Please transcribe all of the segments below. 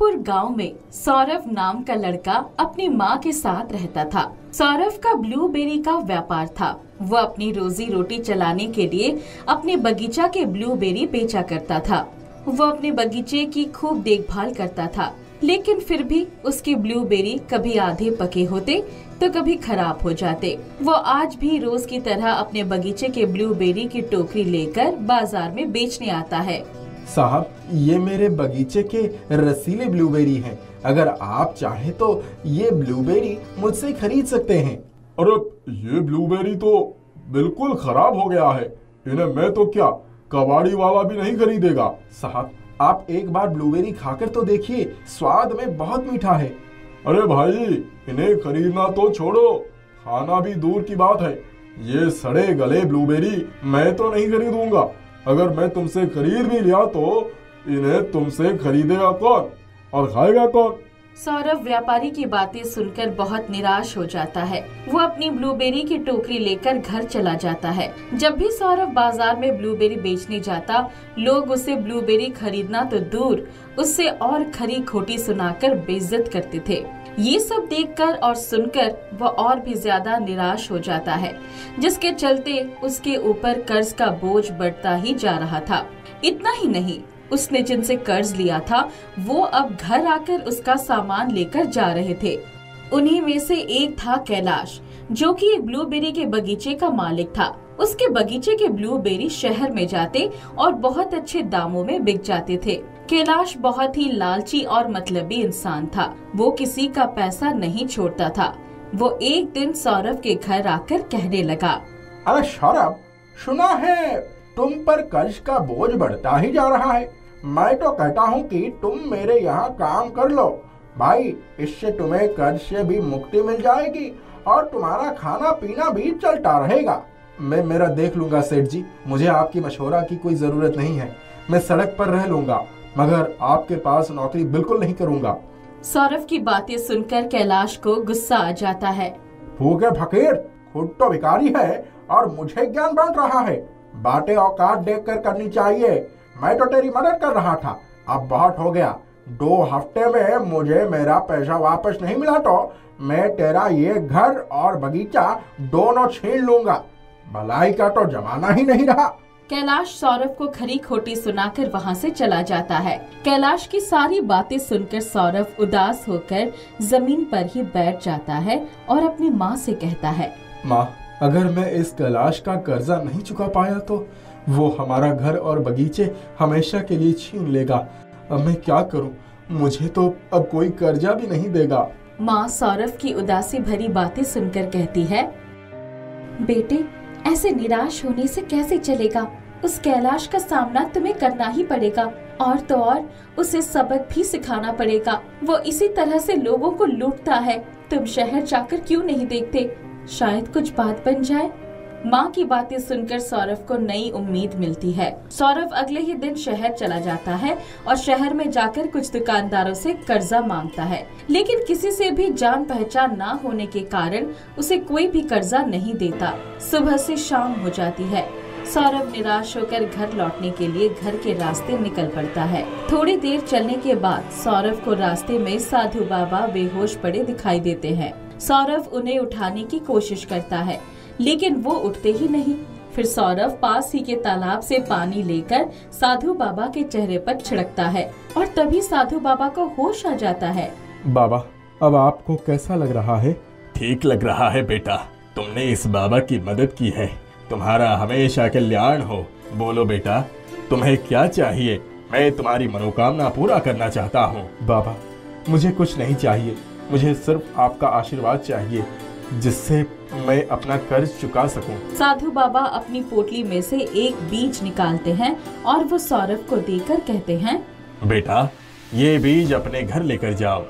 गोरखपुर गांव में सौरभ नाम का लड़का अपनी मां के साथ रहता था। सौरभ का ब्लूबेरी का व्यापार था। वो अपनी रोजी रोटी चलाने के लिए अपने बगीचा के ब्लूबेरी बेचा करता था। वो अपने बगीचे की खूब देखभाल करता था, लेकिन फिर भी उसके ब्लूबेरी कभी आधे पके होते तो कभी खराब हो जाते। वो आज भी रोज की तरह अपने बगीचे के ब्लूबेरी की टोकरी लेकर बाजार में बेचने आता है। साहब, ये मेरे बगीचे के रसीले ब्लूबेरी हैं। अगर आप चाहें तो ये ब्लूबेरी मुझसे खरीद सकते हैं। अरे ये ब्लूबेरी तो बिल्कुल खराब हो गया है, इन्हें मैं तो क्या कबाड़ी वाला भी नहीं खरीदेगा। साहब, आप एक बार ब्लूबेरी खाकर तो देखिए, स्वाद में बहुत मीठा है। अरे भाई, इन्हें खरीदना तो छोड़ो, खाना भी दूर की बात है। ये सड़े गले ब्लूबेरी मैं तो नहीं खरीदूंगा। अगर मैं तुमसे खरीद भी लिया तो इन्हें तुमसे खरीदेगा कौन और खाएगा कौन? सौरभ व्यापारी की बातें सुनकर बहुत निराश हो जाता है। वो अपनी ब्लूबेरी की टोकरी लेकर घर चला जाता है। जब भी सौरभ बाजार में ब्लूबेरी बेचने जाता, लोग उसे ब्लूबेरी खरीदना तो दूर, उससे और खरी खोटी सुनाकर बेइज्जत करते थे। ये सब देखकर और सुनकर वो और भी ज्यादा निराश हो जाता है, जिसके चलते उसके ऊपर कर्ज का बोझ बढ़ता ही जा रहा था। इतना ही नहीं, उसने जिनसे कर्ज लिया था वो अब घर आकर उसका सामान लेकर जा रहे थे। उन्हीं में से एक था कैलाश, जो कि एक ब्लूबेरी के बगीचे का मालिक था। उसके बगीचे के ब्लूबेरी शहर में जाते और बहुत अच्छे दामों में बिक जाते थे। कैलाश बहुत ही लालची और मतलबी इंसान था। वो किसी का पैसा नहीं छोड़ता था। वो एक दिन सौरभ के घर आकर कहने लगा, अरे सौरभ, सुना है तुम पर कर्ज का बोझ बढ़ता ही जा रहा है। मैं तो कहता हूँ कि तुम मेरे यहाँ काम कर लो भाई, इससे तुम्हें कर्ज से भी मुक्ति मिल जाएगी और तुम्हारा खाना पीना भी चलता रहेगा। मैं मेरा देख लूंगा सेठ जी, मुझे आपकी मशवरा की कोई जरूरत नहीं है। मैं सड़क पर रह लूंगा, मगर आपके पास नौकरी बिल्कुल नहीं करूंगा। सौरभ की बातें सुनकर कैलाश को गुस्सा आ जाता है। भूखे फकीर, खुद तो भिखारी है और मुझे ज्ञान बांट रहा है। बातें औकात देखकर करनी चाहिए। मैं तो तेरी मदद कर रहा था, अब बहुत हो गया। 2 हफ्ते में मुझे मेरा पैसा वापस नहीं मिला तो मैं तेरा ये घर और बगीचा दोनों छीन लूंगा। भलाई का तो जमाना ही नहीं रहा। कैलाश सौरभ को खरी खोटी सुनाकर वहाँ से चला जाता है। कैलाश की सारी बातें सुनकर सौरभ उदास होकर जमीन पर ही बैठ जाता है और अपनी माँ से कहता है, माँ, अगर मैं इस कैलाश का कर्जा नहीं चुका पाया तो वो हमारा घर और बगीचे हमेशा के लिए छीन लेगा। अब मैं क्या करूं? मुझे तो अब कोई कर्जा भी नहीं देगा। माँ सौरभ की उदासी भरी बातें सुनकर कहती है, बेटे, ऐसे निराश होने से कैसे चलेगा? उस कैलाश का सामना तुम्हें करना ही पड़ेगा और तो और उसे सबक भी सिखाना पड़ेगा। वो इसी तरह से लोगों को लूटता है। तुम शहर जाकर क्यों नहीं देखते? शायद कुछ बात बन जाए। माँ की बातें सुनकर सौरभ को नई उम्मीद मिलती है। सौरभ अगले ही दिन शहर चला जाता है और शहर में जाकर कुछ दुकानदारों से कर्जा मांगता है, लेकिन किसी से भी जान पहचान ना होने के कारण उसे कोई भी कर्जा नहीं देता। सुबह से शाम हो जाती है। सौरभ निराश होकर घर लौटने के लिए घर के रास्ते निकल पड़ता है। थोड़ी देर चलने के बाद सौरभ को रास्ते में साधु बाबा बेहोश पड़े दिखाई देते हैं। सौरभ उन्हें उठाने की कोशिश करता है, लेकिन वो उठते ही नहीं। फिर सौरभ पास ही के तालाब से पानी लेकर साधु बाबा के चेहरे पर छिड़कता है और तभी साधु बाबा को होश आ जाता है। बाबा, अब आपको कैसा लग रहा है? ठीक लग रहा है बेटा, तुमने इस बाबा की मदद की है। तुम्हारा हमेशा कल्याण हो। बोलो बेटा, तुम्हें क्या चाहिए? मैं तुम्हारी मनोकामना पूरा करना चाहता हूँ। बाबा, मुझे कुछ नहीं चाहिए, मुझे सिर्फ आपका आशीर्वाद चाहिए, जिससे मैं अपना कर्ज चुका सकूं। साधु बाबा अपनी पोटली में से एक बीज निकालते हैं और वो सौरभ को देकर कहते हैं, बेटा, ये बीज अपने घर लेकर जाओ।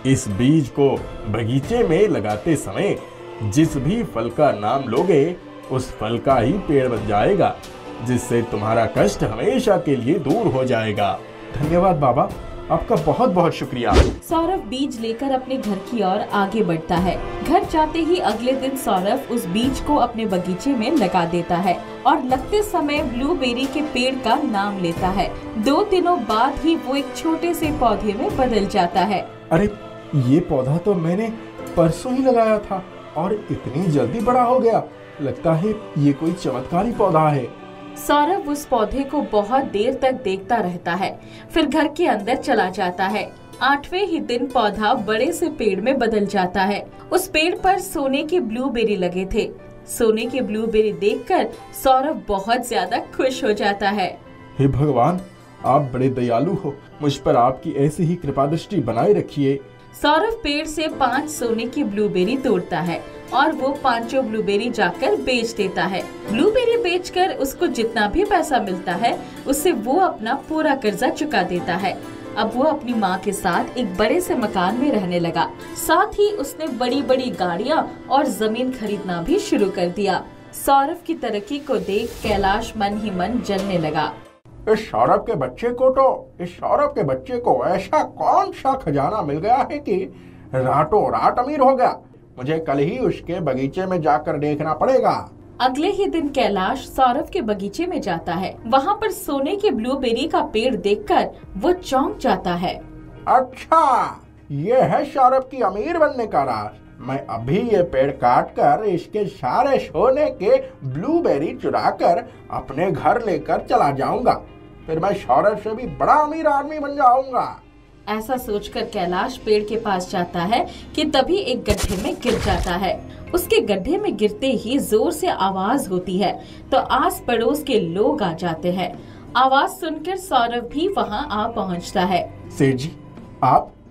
इस बीज को बगीचे में लगाते समय जिस भी फल का नाम लोगे उस फल का ही पेड़ बन जाएगा, जिससे तुम्हारा कष्ट हमेशा के लिए दूर हो जाएगा। धन्यवाद बाबा, आपका बहुत बहुत शुक्रिया। सौरभ बीज लेकर अपने घर की ओर आगे बढ़ता है। घर जाते ही अगले दिन सौरभ उस बीज को अपने बगीचे में लगा देता है और लगते समय ब्लूबेरी के पेड़ का नाम लेता है। 2 दिनों बाद ही वो एक छोटे से पौधे में बदल जाता है। अरे ये पौधा तो मैंने परसों ही लगाया था और इतनी जल्दी बड़ा हो गया। लगता है ये कोई चमत्कारी पौधा है। सौरभ उस पौधे को बहुत देर तक देखता रहता है, फिर घर के अंदर चला जाता है। 8वें ही दिन पौधा बड़े से पेड़ में बदल जाता है। उस पेड़ पर सोने के ब्लूबेरी लगे थे। सोने के ब्लूबेरी देखकर सौरभ बहुत ज्यादा खुश हो जाता है। हे भगवान, आप बड़े दयालु हो, मुझ पर आपकी ऐसी ही कृपा दृष्टि बनाए रखिए। सौरभ पेड़ से 5 सोने की ब्लूबेरी तोड़ता है और वो 5 ब्लूबेरी जाकर बेच देता है। ब्लूबेरी बेचकर उसको जितना भी पैसा मिलता है उससे वो अपना पूरा कर्जा चुका देता है। अब वो अपनी माँ के साथ एक बड़े से मकान में रहने लगा। साथ ही उसने बड़ी बड़ी गाड़ियाँ और जमीन खरीदना भी शुरू कर दिया। सौरभ की तरक्की को देख कैलाश मन ही मन जलने लगा। इस सौरभ के बच्चे को ऐसा कौन सा खजाना मिल गया है कि रातों रात अमीर हो गया। मुझे कल ही उसके बगीचे में जाकर देखना पड़ेगा। अगले ही दिन कैलाश सौरभ के बगीचे में जाता है। वहाँ पर सोने के ब्लूबेरी का पेड़ देखकर वो चौंक जाता है। अच्छा, ये है सौरभ की अमीर बनने का राज। मैं अभी ये पेड़ काट कर इसके सारे सोने के ब्लूबेरी चुरा कर अपने घर लेकर चला जाऊंगा। फिर मैं सौरभ से भी बड़ा अमीर आदमी बन जाऊंगा। ऐसा सोचकर कैलाश पेड़ के पास जाता है कि तभी एक गड्ढे में गिर जाता है। उसके गड्ढे में गिरते ही जोर से आवाज होती है तो आस पड़ोस के लोग आ जाते हैं। आवाज सुनकर सौरभ भी वहां आ पहुंचता है। सेठ जी,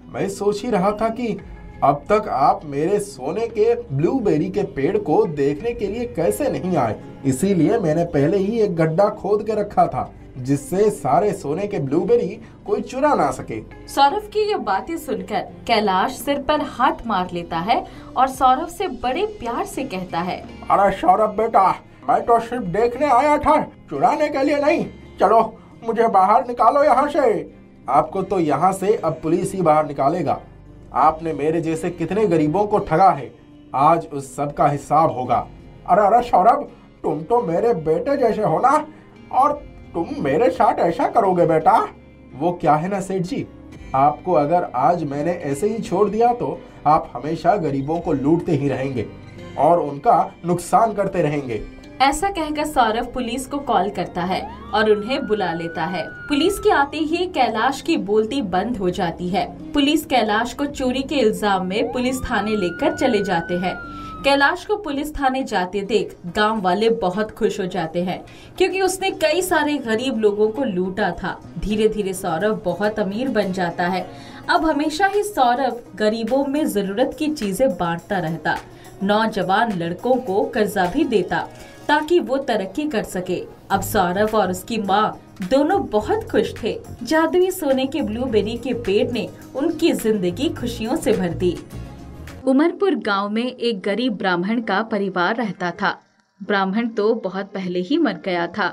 मैं सोच ही रहा था कि अब तक आप मेरे सोने के ब्लूबेरी के पेड़ को देखने के लिए कैसे नहीं आए। इसीलिए मैंने पहले ही एक गड्ढा खोद के रखा था जिससे सारे सोने के ब्लूबेरी कोई चुरा ना सके। सौरभ की ये बातें सुनकर कैलाश सिर पर हाथ मार लेता है और सौरभ से बड़े प्यार से कहता है, अरे सौरभ बेटा, मैं तो सिर्फ देखने आया था, चुराने के लिए नहीं। चलो मुझे बाहर निकालो यहाँ से। आपको तो यहाँ से अब पुलिस ही बाहर निकालेगा। आपने मेरे जैसे कितने गरीबों को ठगा है, आज उस सब का हिसाब होगा। अरे सौरभ, तुम तो मेरे बेटे जैसे हो ना, और तुम मेरे साथ ऐसा करोगे बेटा? वो क्या है ना सेठ जी, आपको अगर आज मैंने ऐसे ही छोड़ दिया तो आप हमेशा गरीबों को लूटते ही रहेंगे और उनका नुकसान करते रहेंगे। ऐसा कहकर सौरभ पुलिस को कॉल करता है और उन्हें बुला लेता है। पुलिस के आते ही कैलाश की बोलती बंद हो जाती है। पुलिस कैलाश को चोरी के इल्जाम में पुलिस थाने लेकर चले जाते हैं। कैलाश को पुलिस थाने जाते देख गांव वाले बहुत खुश हो जाते हैं क्योंकि उसने कई सारे गरीब लोगों को लूटा था। धीरे धीरे सौरभ बहुत अमीर बन जाता है। अब हमेशा ही सौरभ गरीबों में जरूरत की चीजें बांटता रहता। नौजवान लड़कों को कर्जा भी देता ताकि वो तरक्की कर सके। अब सौरभ और उसकी माँ दोनों बहुत खुश थे। जादुई सोने के ब्लूबेरी के पेड़ ने उनकी जिंदगी खुशियों से भर दी। उमरपुर गांव में एक गरीब ब्राह्मण का परिवार रहता था। ब्राह्मण तो बहुत पहले ही मर गया था।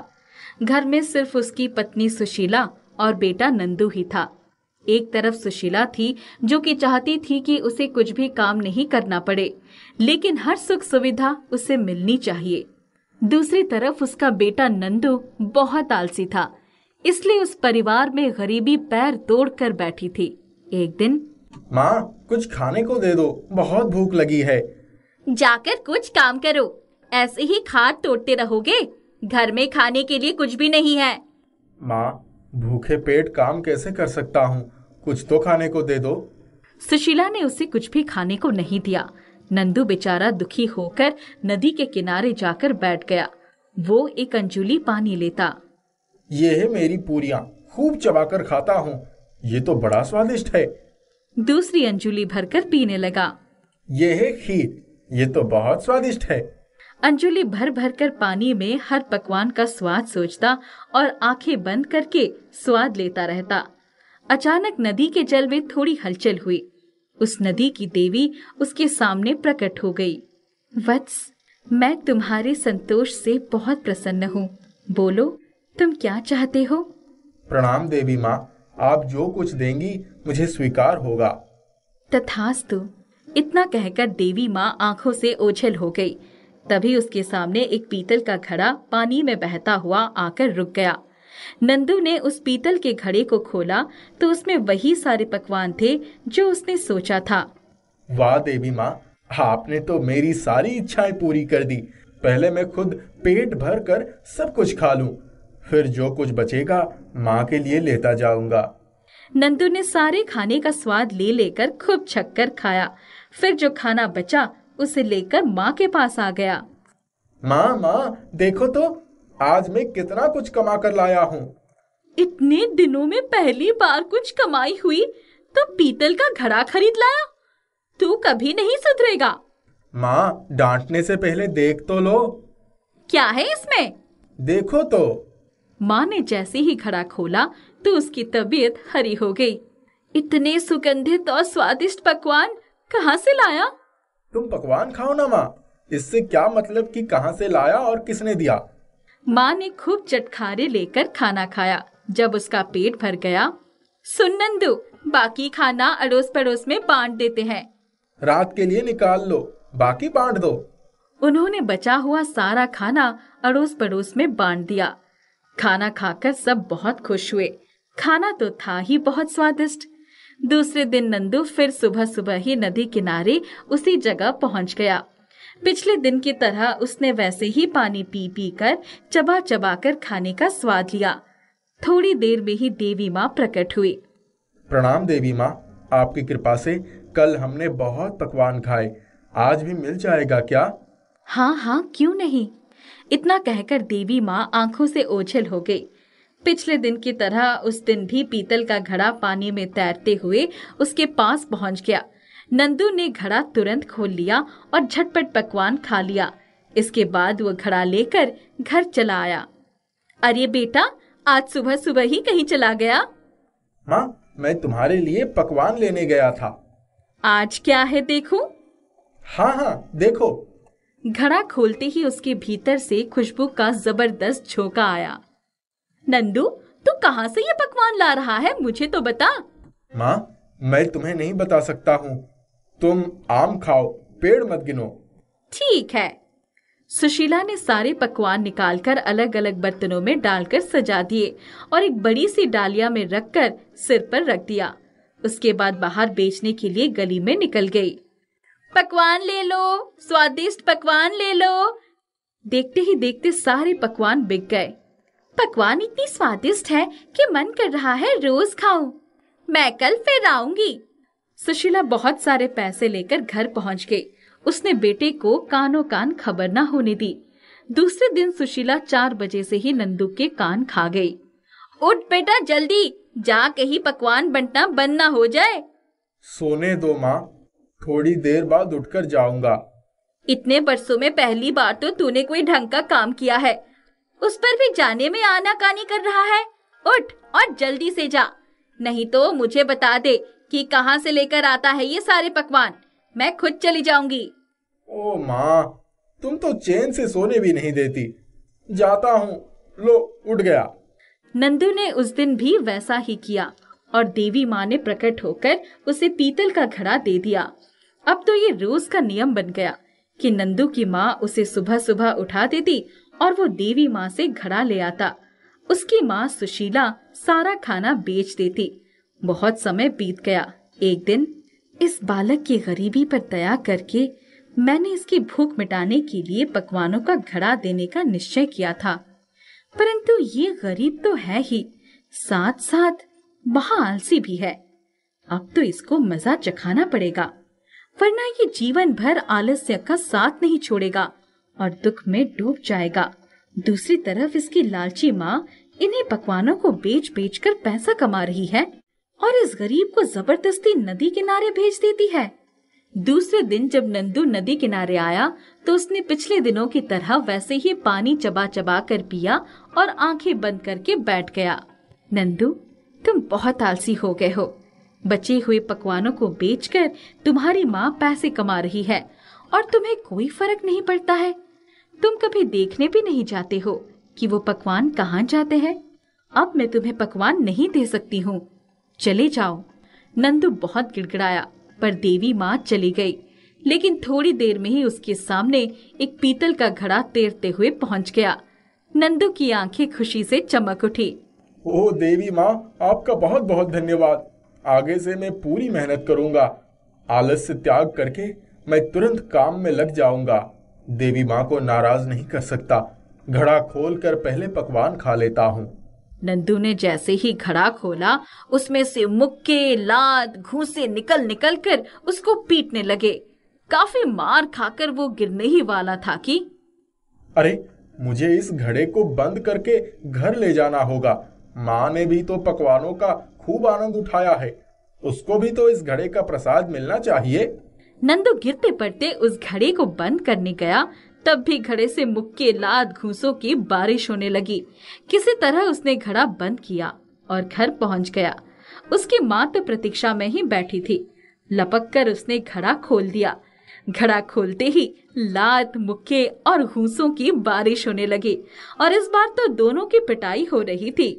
घर में सिर्फ उसकी पत्नी सुशीला और बेटा नंदू ही था। एक तरफ सुशीला थी जो कि चाहती थी कि उसे कुछ भी काम नहीं करना पड़े, लेकिन हर सुख सुविधा उसे मिलनी चाहिए। दूसरी तरफ उसका बेटा नंदू बहुत आलसी था, इसलिए उस परिवार में गरीबी पैर तोड़कर बैठी थी। एक दिन, माँ, कुछ खाने को दे दो, बहुत भूख लगी है। जाकर कुछ काम करो, ऐसे ही खाट तोड़ते रहोगे? घर में खाने के लिए कुछ भी नहीं है। माँ, भूखे पेट काम कैसे कर सकता हूँ, कुछ तो खाने को दे दो। सुशीला ने उसे कुछ भी खाने को नहीं दिया। नंदू बेचारा दुखी होकर नदी के किनारे जाकर बैठ गया। वो एक अंजुली पानी लेता। ये है मेरी पूरियां, खूब चबाकर खाता हूँ, ये तो बड़ा स्वादिष्ट है। दूसरी अंजुली भरकर पीने लगा। ये है खीर, ये तो बहुत स्वादिष्ट है। अंजुली भर भर कर पानी में हर पकवान का स्वाद सोचता और आंखें बंद करके स्वाद लेता रहता। अचानक नदी के जल में थोड़ी हलचल हुई। उस नदी की देवी उसके सामने प्रकट हो गई। वत्स, मैं तुम्हारे संतोष से बहुत प्रसन्न हूँ। बोलो, तुम क्या चाहते हो? प्रणाम देवी माँ, आप जो कुछ देंगी मुझे स्वीकार होगा। तथास्तु। इतना कहकर देवी माँ आंखों से ओझल हो गई। तभी उसके सामने एक पीतल का घड़ा पानी में बहता हुआ आकर रुक गया। नंदू ने उस पीतल के घड़े को खोला तो उसमें वही सारे पकवान थे जो उसने सोचा था। वाह देवी माँ, आपने तो मेरी सारी इच्छाएं पूरी कर दी। पहले मैं खुद पेट भर कर सब कुछ खा लूं, फिर जो कुछ बचेगा माँ के लिए लेता जाऊंगा। नंदू ने सारे खाने का स्वाद ले लेकर खूब छक्कर खाया। फिर जो खाना बचा उसे लेकर माँ के पास आ गया। माँ देखो तो, आज मैं कितना कुछ कमा कर लाया हूँ। इतने दिनों में पहली बार कुछ कमाई हुई तो पीतल का घड़ा खरीद लाया। तू कभी नहीं सुधरेगा। माँ, डांटने से पहले देख तो लो। क्या है इसमें? देखो तो। माँ ने जैसे ही घड़ा खोला तो उसकी तबीयत हरी हो गई। इतने सुगंधित और स्वादिष्ट पकवान कहाँ से लाया? तुम पकवान खाओ ना माँ, इससे क्या मतलब कि कहाँ से लाया और किसने दिया। माँ ने खूब चटखारे लेकर खाना खाया। जब उसका पेट भर गया, सुन नंदू, बाकी खाना अड़ोस पड़ोस में बांट देते हैं। रात के लिए निकाल लो, बाकी बांट दो। उन्होंने बचा हुआ सारा खाना अड़ोस पड़ोस में बांट दिया। खाना खाकर सब बहुत खुश हुए। खाना तो था ही बहुत स्वादिष्ट। दूसरे दिन नंदू फिर सुबह सुबह ही नदी किनारे उसी जगह पहुंच गया। पिछले दिन की तरह उसने वैसे ही पानी पी पी कर चबा चबा कर खाने का स्वाद लिया। थोड़ी देर में ही देवी माँ प्रकट हुई। प्रणाम देवी माँ, आपकी कृपा से कल हमने बहुत पकवान खाए, आज भी मिल जाएगा क्या? हाँ, क्यों नहीं। इतना कहकर देवी माँ आंखों से ओझल हो गई। पिछले दिन की तरह उस दिन भी पीतल का घड़ा पानी में तैरते हुए उसके पास पहुंच गया। नंदू ने घड़ा तुरंत खोल लिया और झटपट पकवान खा लिया। इसके बाद वो घड़ा लेकर घर चला आया। अरे बेटा, आज सुबह सुबह ही कहीं चला गया? माँ, मैं तुम्हारे लिए पकवान लेने गया था। आज क्या है देखूं? हाँ, देखो। घड़ा खोलते ही उसके भीतर से खुशबू का जबरदस्त झोंका आया। नंदू, तू कहाँ से ये पकवान ला रहा है, मुझे तो बता। माँ, मैं तुम्हें नहीं बता सकता हूँ। तुम आम खाओ, पेड़ मत गिनो। ठीक है। सुशीला ने सारे पकवान निकालकर अलग अलग बर्तनों में डालकर सजा दिए और एक बड़ी सी डालिया में रखकर सिर पर रख दिया। उसके बाद बाहर बेचने के लिए गली में निकल गई। पकवान ले लो, स्वादिष्ट पकवान ले लो। देखते ही देखते सारे पकवान बिक गए। पकवान इतनी स्वादिष्ट है कि मन कर रहा है रोज खाऊं। मैं कल फिर आऊंगी। सुशीला बहुत सारे पैसे लेकर घर पहुंच गई। उसने बेटे को कानों कान खबर न होने दी। दूसरे दिन सुशीला 4 बजे से ही नंदू के कान खा गई। उठ बेटा जल्दी, जा कहीं पकवान बंटना बंद न हो जाए। सोने दो माँ, थोड़ी देर बाद उठकर जाऊंगा। इतने बरसों में पहली बार तो तूने कोई ढंग का काम किया है, उस पर भी जाने में आनाकानी कर रहा है। उठ और जल्दी से जा, नहीं तो मुझे बता दे कि कहाँ से लेकर आता है ये सारे पकवान। मैं खुद चली जाऊंगी। ओ माँ, तुम तो चैन से सोने भी नहीं देती। जाता हूँ, लो उठ गया। नंदू ने उस दिन भी वैसा ही किया और देवी माँ ने प्रकट होकर उसे पीतल का घड़ा दे दिया। अब तो ये रोज का नियम बन गया कि नंदू की माँ उसे सुबह सुबह उठा देती और वो देवी माँ से घड़ा ले आता। उसकी माँ सुशीला सारा खाना बेच देती। बहुत समय बीत गया। एक दिन इस बालक की गरीबी पर दया करके मैंने इसकी भूख मिटाने के लिए पकवानों का घड़ा देने का निश्चय किया था, परंतु ये गरीब तो है ही, साथ साथ महाआलसी भी है। अब तो इसको मजा चखाना पड़ेगा, वरना ये जीवन भर आलस्य का साथ नहीं छोड़ेगा और दुख में डूब जाएगा। दूसरी तरफ इसकी लालची माँ इन्हीं पकवानों को बेच बेच कर पैसा कमा रही है और इस गरीब को जबरदस्ती नदी किनारे भेज देती है। दूसरे दिन जब नंदू नदी किनारे आया तो उसने पिछले दिनों की तरह वैसे ही पानी चबा चबा कर पिया और आंखें बंद करके बैठ गया। नंदू, तुम बहुत आलसी हो गए हो। बचे हुए पकवानों को बेचकर तुम्हारी माँ पैसे कमा रही है और तुम्हें कोई फर्क नहीं पड़ता है। तुम कभी देखने भी नहीं जाते हो। कि वो पकवान कहाँ जाते हैं। अब मैं तुम्हें पकवान नहीं दे सकती हूँ। चले जाओ। नंदू बहुत गिड़गिड़ाया, पर देवी माँ चली गई। लेकिन थोड़ी देर में ही उसके सामने एक पीतल का घड़ा तैरते हुए पहुंच गया। नंदू की आंखें खुशी से चमक उठी। ओह देवी माँ, आपका बहुत बहुत धन्यवाद। आगे से मैं पूरी मेहनत करूंगा। आलस्य त्याग करके मैं तुरंत काम में लग जाऊंगा। देवी माँ को नाराज नहीं कर सकता। घड़ा खोलकर पहले पकवान खा लेता हूँ। नंदू ने जैसे ही घड़ा खोला, उसमें से मुक्के, लात, घूंसे निकल निकल कर उसको पीटने लगे। काफी मार खाकर वो गिरने ही वाला था कि अरे, मुझे इस घड़े को बंद करके घर ले जाना होगा। माँ ने भी तो पकवानों का खूब आनंद उठाया है, उसको भी तो इस घड़े का प्रसाद मिलना चाहिए। नंदू गिरते पड़ते उस घड़े को बंद करने गया, तब भी घड़े से मुक्के, लात, घूंसों की बारिश होने लगी। किसी तरह उसने घड़ा बंद किया और घर पहुंच गया। उसकी माँ तो प्रतीक्षा में ही बैठी थी। लपक कर उसने घड़ा खोल दिया। घड़ा खोलते ही लात, मुक्के और घूंसों की बारिश होने लगी और इस बार तो दोनों की पिटाई हो रही थी।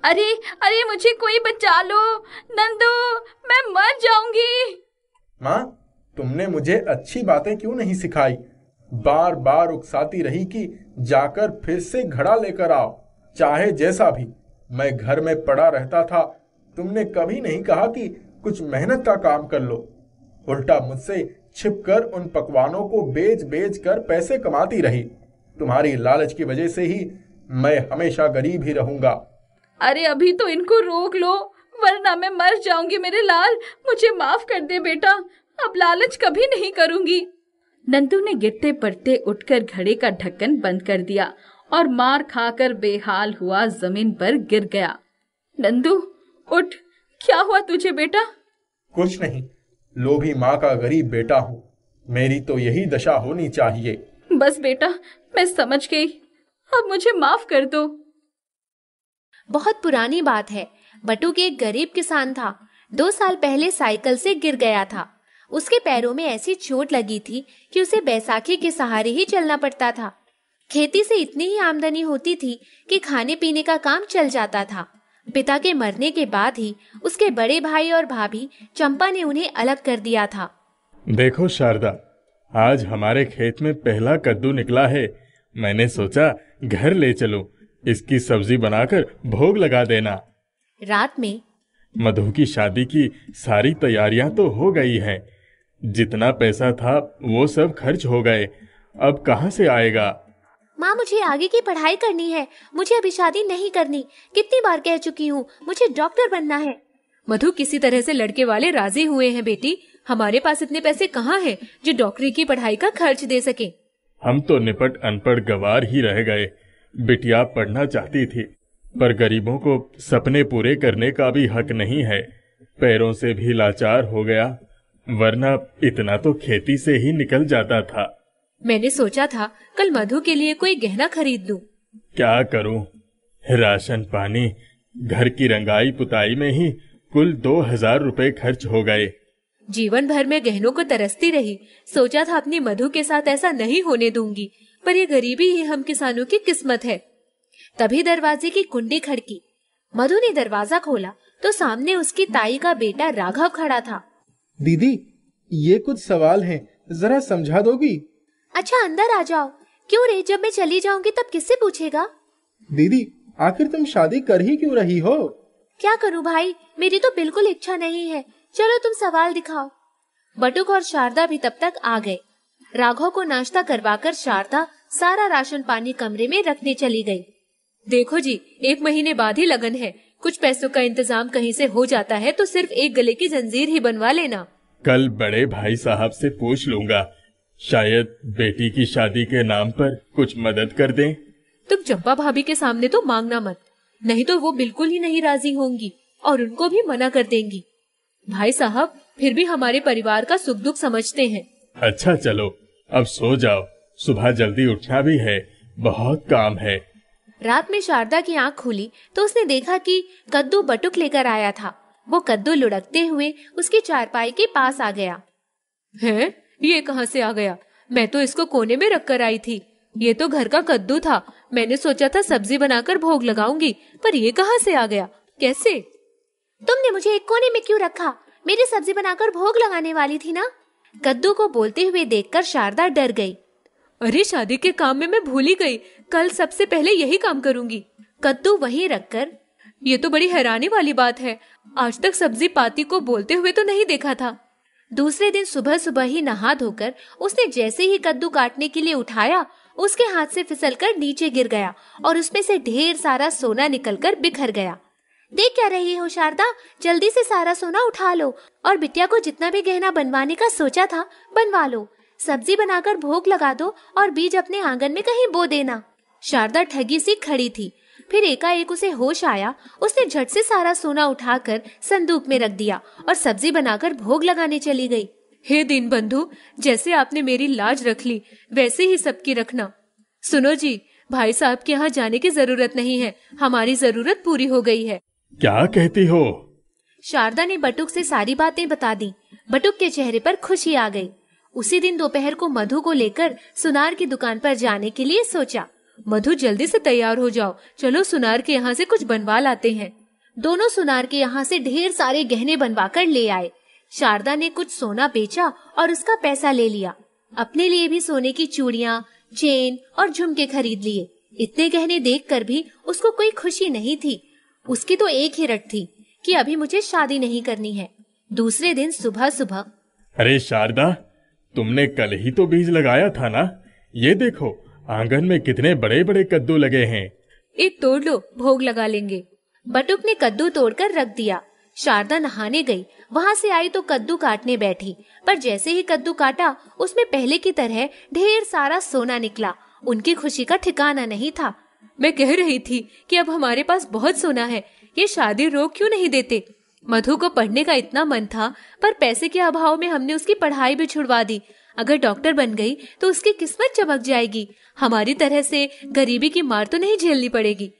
अरे अरे, मुझे कोई बचा लो, नंदू, मैं मर जाऊंगी। माँ, तुमने मुझे अच्छी बातें क्यों नहीं सिखाई? बार बार उकसाती रही कि जाकर फिर से घड़ा लेकर आओ। चाहे जैसा भी, मैं घर में पड़ा रहता था। तुमने कभी नहीं कहा कि कुछ मेहनत का काम कर लो। उल्टा मुझसे छिपकर उन पकवानों को बेच बेच कर पैसे कमाती रही। तुम्हारी लालच की वजह से ही मैं हमेशा गरीब ही रहूंगा। अरे अभी तो इनको रोक लो, वरना मैं मर जाऊंगी। मेरे लाल, मुझे माफ कर दे बेटा, अब लालच कभी नहीं करूंगी। नंदू ने गिरते पड़ते उठकर घड़े का ढक्कन बंद कर दिया और मार खाकर बेहाल हुआ जमीन पर गिर गया। नंदू, उठ, क्या हुआ तुझे बेटा? कुछ नहीं, लोभी माँ का गरीब बेटा हूँ। मेरी तो यही दशा होनी चाहिए। बस बेटा, मैं समझ गई, अब मुझे माफ कर दो। बहुत पुरानी बात है। बटुक एक गरीब किसान था। 2 साल पहले साइकिल से गिर गया था। उसके पैरों में ऐसी चोट लगी थी कि उसे बैसाखी के सहारे ही चलना पड़ता था। खेती से इतनी ही आमदनी होती थी कि खाने पीने का काम चल जाता था। पिता के मरने के बाद ही उसके बड़े भाई और भाभी चंपा ने उन्हें अलग कर दिया था। देखो शारदा, आज हमारे खेत में पहला कद्दू निकला है। मैंने सोचा घर ले चलो, इसकी सब्जी बनाकर भोग लगा देना। रात में मधु की शादी की सारी तैयारियां तो हो गई हैं। जितना पैसा था वो सब खर्च हो गए। अब कहाँ से आएगा? माँ, मुझे आगे की पढ़ाई करनी है। मुझे अभी शादी नहीं करनी। कितनी बार कह चुकी हूँ, मुझे डॉक्टर बनना है। मधु, किसी तरह से लड़के वाले राजी हुए हैं बेटी। हमारे पास इतने पैसे कहाँ हैं जो डॉक्टरी की पढ़ाई का खर्च दे सके। हम तो निपट अनपढ़ गवार ही रह गए। बिटिया पढ़ना चाहती थी, पर गरीबों को सपने पूरे करने का भी हक नहीं है। पैरों से भी लाचार हो गया, वरना इतना तो खेती से ही निकल जाता था। मैंने सोचा था कल मधु के लिए कोई गहना खरीद लूं। क्या करूं? राशन पानी, घर की रंगाई पुताई में ही कुल 2000 रुपए खर्च हो गए। जीवन भर में गहनों को तरसती रही। सोचा था अपनी मधु के साथ ऐसा नहीं होने दूंगी, पर ये गरीबी ही हम किसानों की किस्मत है। तभी दरवाजे की कुंडी खड़की। मधु ने दरवाजा खोला तो सामने उसकी ताई का बेटा राघव खड़ा था। दीदी, ये कुछ सवाल हैं, जरा समझा दोगी? अच्छा, अंदर आ जाओ। क्यों रे, जब मैं चली जाऊंगी तब किससे पूछेगा? दीदी, आखिर तुम शादी कर ही क्यों रही हो? क्या करूं भाई, मेरी तो बिल्कुल इच्छा नहीं है। चलो तुम सवाल दिखाओ। बटुक और शारदा भी तब तक आ गए। राघव को नाश्ता करवाकर शारदा सारा राशन पानी कमरे में रखने चली गई। देखो जी, 1 महीने बाद ही लगन है। कुछ पैसों का इंतजाम कहीं से हो जाता है तो सिर्फ एक गले की जंजीर ही बनवा लेना। कल बड़े भाई साहब से पूछ लूंगा, शायद बेटी की शादी के नाम पर कुछ मदद कर दें। तुम चंपा भाभी के सामने तो मांगना मत, नहीं तो वो बिल्कुल ही नहीं राजी होंगी और उनको भी मना कर देंगी। भाई साहब फिर भी हमारे परिवार का सुख दुख समझते हैं। अच्छा चलो, अब सो जाओ, सुबह जल्दी उठना भी है, बहुत काम है। रात में शारदा की आंख खुली तो उसने देखा कि कद्दू बटुक लेकर आया था। वो कद्दू लुढ़कते हुए उसकी चारपाई के पास आ गया। हैं? ये कहाँ से आ गया? मैं तो इसको कोने में रख कर आई थी। ये तो घर का कद्दू था। मैंने सोचा था सब्जी बनाकर भोग लगाऊंगी, पर ये कहाँ से आ गया? कैसे? तुमने मुझे एक कोने में क्यों रखा? मेरी सब्जी बनाकर भोग लगाने वाली थी ना। कद्दू को बोलते हुए देखकर शारदा डर गई। अरे शादी के काम में मैं भूल ही गई, कल सबसे पहले यही काम करूंगी। कद्दू वहीं रखकर, ये तो बड़ी हैरानी वाली बात है, आज तक सब्जी पाती को बोलते हुए तो नहीं देखा था। दूसरे दिन सुबह सुबह ही नहा धोकर उसने जैसे ही कद्दू काटने के लिए उठाया, उसके हाथ से फिसलकर नीचे गिर गया और उसमें से ढेर सारा सोना निकलकर बिखर गया। देख क्या रही हो शारदा, जल्दी से सारा सोना उठा लो और बिटिया को जितना भी गहना बनवाने का सोचा था बनवा लो। सब्जी बनाकर भोग लगा दो और बीज अपने आंगन में कहीं बो देना। शारदा ठगी सी खड़ी थी, फिर एकाएक उसे होश आया। उसने झट से सारा सोना उठाकर संदूक में रख दिया और सब्जी बनाकर भोग लगाने चली गई। हे दीनबंधु, जैसे आपने मेरी लाज रख ली वैसे ही सबकी रखना। सुनो जी, भाई साहब के यहाँ जाने की जरूरत नहीं है, हमारी जरूरत पूरी हो गई है। क्या कहती हो? शारदा ने बटुक से सारी बातें बता दी। बटुक के चेहरे पर खुशी आ गई। उसी दिन दोपहर को मधु को लेकर सुनार की दुकान पर जाने के लिए सोचा। मधु, जल्दी से तैयार हो जाओ, चलो सुनार के यहाँ से कुछ बनवा लाते हैं। दोनों सुनार के यहाँ से ढेर सारे गहने बनवा कर ले आए। शारदा ने कुछ सोना बेचा और उसका पैसा ले लिया। अपने लिए भी सोने की चूड़ियाँ, चेन और झुमके खरीद लिए। इतने गहने देखकर भी उसको कोई खुशी नहीं थी। उसकी तो एक ही रट थी कि अभी मुझे शादी नहीं करनी है। दूसरे दिन सुबह सुबह, अरे शारदा, तुमने कल ही तो बीज लगाया था ना? ये देखो, आंगन में कितने बड़े बड़े कद्दू लगे हैं। एक तोड़ लो, भोग लगा लेंगे। बटुक ने कद्दू तोड़कर रख दिया। शारदा नहाने गई, वहाँ से आई तो कद्दू काटने बैठी, पर जैसे ही कद्दू काटा उसमें पहले की तरह ढेर सारा सोना निकला। उनकी खुशी का ठिकाना नहीं था। मैं कह रही थी कि अब हमारे पास बहुत सोना है, ये शादी रोक क्यों नहीं देते? मधु को पढ़ने का इतना मन था, पर पैसे के अभाव में हमने उसकी पढ़ाई भी छुड़वा दी। अगर डॉक्टर बन गई तो उसकी किस्मत चमक जाएगी। हमारी तरह से गरीबी की मार तो नहीं झेलनी पड़ेगी।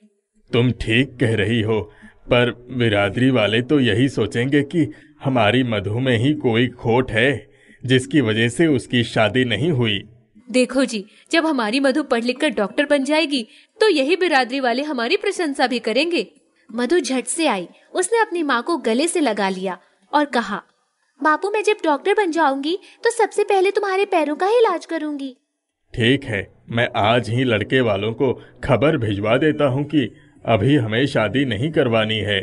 तुम ठीक कह रही हो, पर बिरादरी वाले तो यही सोचेंगे कि हमारी मधु में ही कोई खोट है, जिसकी वजह से उसकी शादी नहीं हुई। देखो जी, जब हमारी मधु पढ़ लिख कर डॉक्टर बन जाएगी तो यही बिरादरी वाले हमारी प्रशंसा भी करेंगे। मधु झट से आई। उसने अपनी माँ को गले से लगा लिया और कहा, बापू, मैं जब डॉक्टर बन जाऊंगी तो सबसे पहले तुम्हारे पैरों का ही इलाज करूंगी। ठीक है, मैं आज ही लड़के वालों को खबर भिजवा देता हूँ कि अभी हमें शादी नहीं करवानी है।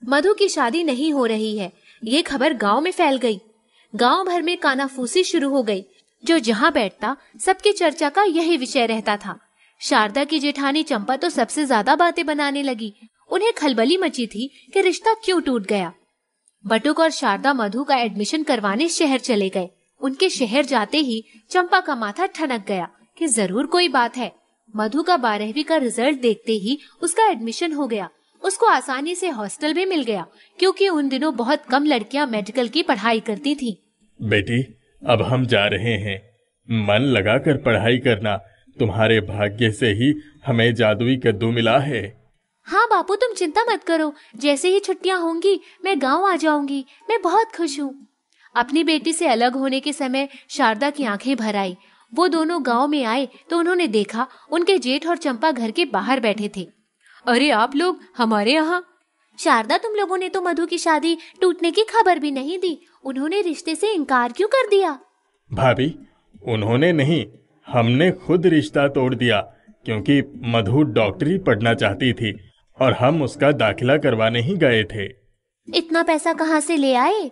मधु की शादी नहीं हो रही है, ये खबर गांव में फैल गई। गांव भर में कानाफूसी शुरू हो गई। जो जहाँ बैठता सबकी चर्चा का यही विषय रहता था। शारदा की जेठानी चंपा तो सबसे ज्यादा बातें बनाने लगी। उन्हें खलबली मची थी कि रिश्ता क्यों टूट गया। बटुक और शारदा मधु का एडमिशन करवाने शहर चले गए। उनके शहर जाते ही चंपा का माथा ठनक गया कि जरूर कोई बात है। मधु का 12वीं का रिजल्ट देखते ही उसका एडमिशन हो गया। उसको आसानी से हॉस्टल भी मिल गया, क्योंकि उन दिनों बहुत कम लड़कियां मेडिकल की पढ़ाई करती थी। बेटी, अब हम जा रहे हैं। मन लगाकर पढ़ाई करना। तुम्हारे भाग्य से ही हमें जादुई कद्दू मिला है। हाँ बापू, तुम चिंता मत करो। जैसे ही छुट्टियां होंगी मैं गांव आ जाऊंगी। मैं बहुत खुश हूँ। अपनी बेटी से अलग होने के समय शारदा की आंखें भर आई। वो दोनों गांव में आए तो उन्होंने देखा उनके जेठ और चंपा घर के बाहर बैठे थे। अरे आप लोग हमारे यहाँ? शारदा, तुम लोगों ने तो मधु की शादी टूटने की खबर भी नहीं दी। उन्होंने रिश्ते से इनकार क्यों कर दिया? भाभी, उन्होंने नहीं, हमने खुद रिश्ता तोड़ दिया, क्योंकि मधु डॉक्टरी पढ़ना चाहती थी और हम उसका दाखिला करवाने ही गए थे। इतना पैसा कहाँ से ले आए?